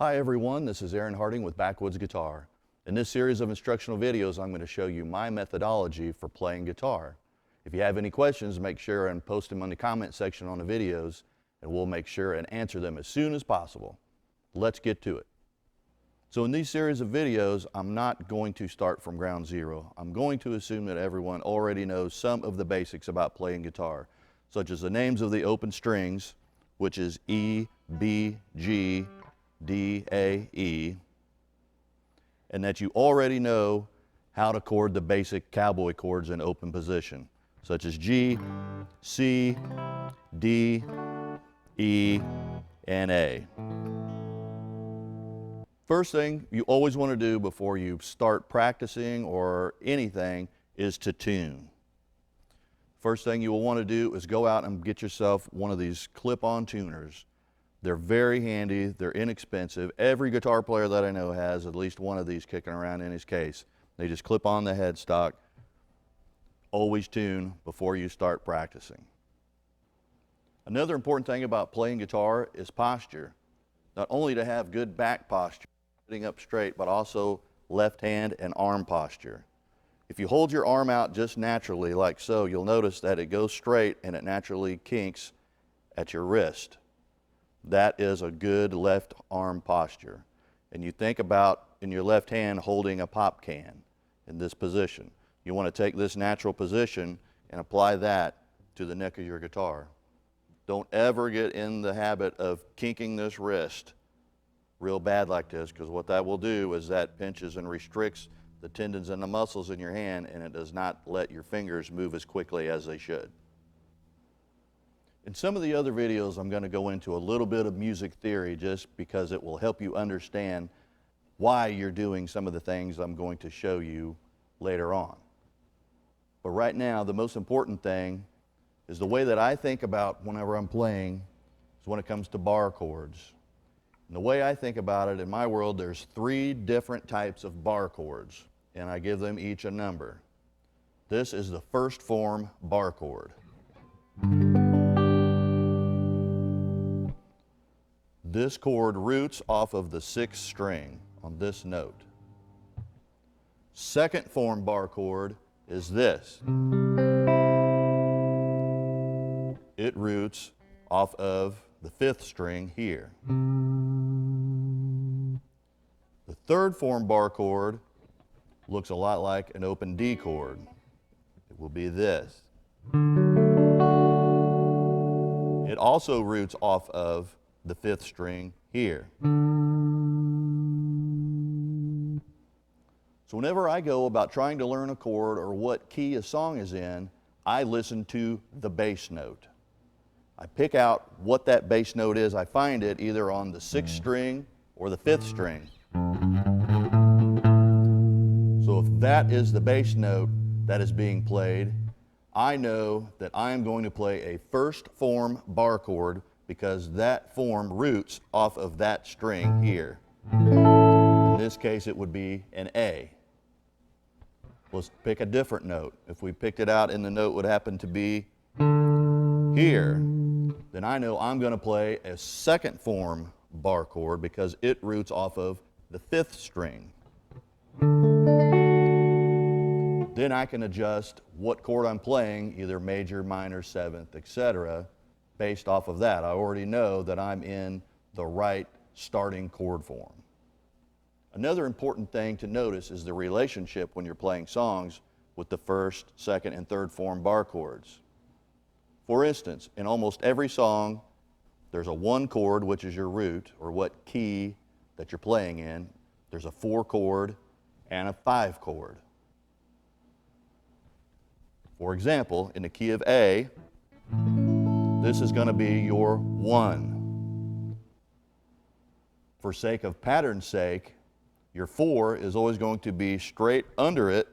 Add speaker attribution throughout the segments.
Speaker 1: Hi everyone, this is Aaron Harding with Backwoods Guitar. In this series of instructional videos, I'm going to show you my methodology for playing guitar. If you have any questions, make sure and post them on the comment section on the videos, and we'll make sure and answer them as soon as possible. Let's get to it. So in these series of videos, I'm not going to start from ground zero. I'm going to assume that everyone already knows some of the basics about playing guitar, such as the names of the open strings, which is E, B, G, D, A, E, and that you already know how to chord the basic cowboy chords in open position, such as G, C, D, E, and A. First thing you always want to do before you start practicing or anything is to tune. First thing you will want to do is go out and get yourself one of these clip-on tuners. They're very handy, they're inexpensive. Every guitar player that I know has at least one of these kicking around in his case. They just clip on the headstock. Always tune before you start practicing. Another important thing about playing guitar is posture. Not only to have good back posture, sitting up straight, but also left hand and arm posture. If you hold your arm out just naturally like so, you'll notice that it goes straight and it naturally kinks at your wrist. That is a good left arm posture. And you think about in your left hand holding a pop can in this position. You want to take this natural position and apply that to the neck of your guitar. Don't ever get in the habit of kinking this wrist real bad like this, because what that will do is that pinches and restricts the tendons and the muscles in your hand, and it does not let your fingers move as quickly as they should. In some of the other videos, I'm going to go into a little bit of music theory just because it will help you understand why you're doing some of the things I'm going to show you later on. But right now, the most important thing is the way that I think about whenever I'm playing is when it comes to bar chords. And the way I think about it in my world, there's 3 different types of bar chords, and I give them each a number. This is the first form bar chord. This chord roots off of the 6th string on this note. Second form bar chord is this. It roots off of the 5th string here. The third form bar chord looks a lot like an open D chord. It will be this. It also roots off of the 5th string here. So whenever I go about trying to learn a chord or what key a song is in, I listen to the bass note. I pick out what that bass note is. I find it either on the 6th string or the 5th string. So if that is the bass note that is being played, I know that I am going to play a first form bar chord because that form roots off of that string here. In this case, it would be an A. Let's pick a different note. If we picked it out and the note would happen to be here, then I know I'm going to play a second form bar chord because it roots off of the 5th string. Then I can adjust what chord I'm playing, either major, minor, 7th, etc., based off of that. I already know that I'm in the right starting chord form. Another important thing to notice is the relationship when you're playing songs with the 1st, 2nd, and 3rd form bar chords. For instance, in almost every song, there's a 1 chord, which is your root, or what key that you're playing in. There's a 4 chord and a 5 chord. For example, in the key of A, this is going to be your 1. For sake of pattern's sake, your 4 is always going to be straight under it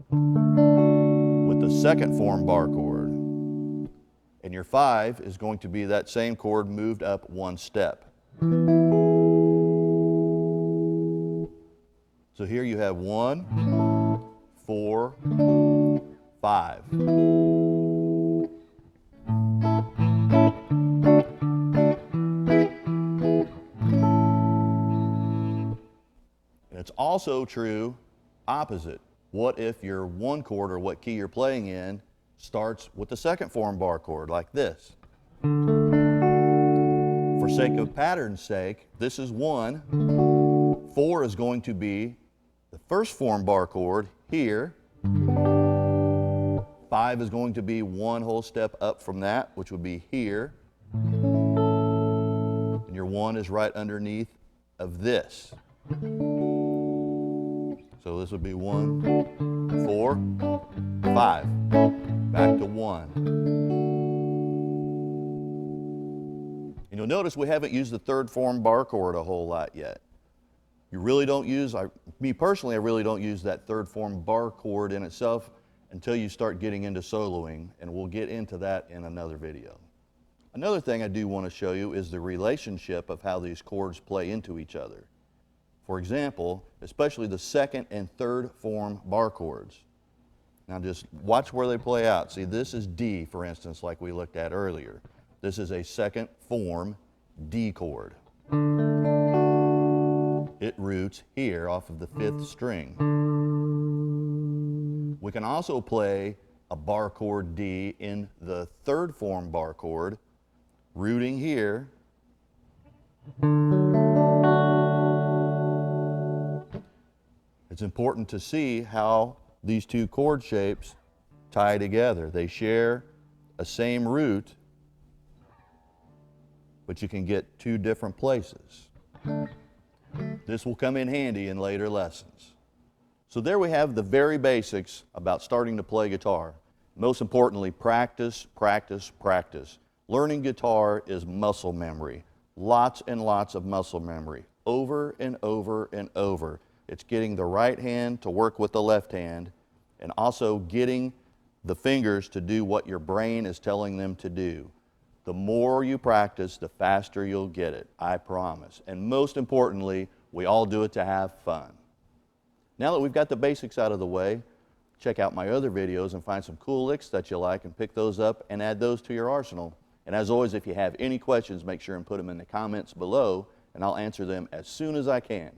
Speaker 1: with the 2nd form bar chord. And your 5 is going to be that same chord moved up 1 step. So here you have 1, 4, 5. also true opposite. What if your one chord, or what key you're playing in, starts with the second form bar chord like this? For sake of pattern's sake, this is 1. 4 is going to be the first form bar chord here. 5 is going to be one whole step up from that, which would be here. And your 1 is right underneath of this. So this would be 1, 4, 5. Back to 1. And you'll notice we haven't used the third form bar chord a whole lot yet. You really don't use, me personally, I really don't use that third form bar chord in itself until you start getting into soloing, and we'll get into that in another video. Another thing I do want to show you is the relationship of how these chords play into each other. For example, especially the second and third form bar chords. Now just watch where they play out. See, this is D, for instance, like we looked at earlier. This is a second form D chord. It roots here off of the 5th string. We can also play a bar chord D in the third form bar chord, rooting here. It's important to see how these two chord shapes tie together. They share a same root, but you can get two different places. This will come in handy in later lessons. So there we have the very basics about starting to play guitar. Most importantly, practice, practice, practice. Learning guitar is muscle memory. Lots and lots of muscle memory. Over and over and over. It's getting the right hand to work with the left hand, and also getting the fingers to do what your brain is telling them to do. The more you practice, the faster you'll get it, I promise. And most importantly, we all do it to have fun. Now that we've got the basics out of the way, check out my other videos and find some cool licks that you like and pick those up and add those to your arsenal. And as always, if you have any questions, make sure and put them in the comments below, and I'll answer them as soon as I can.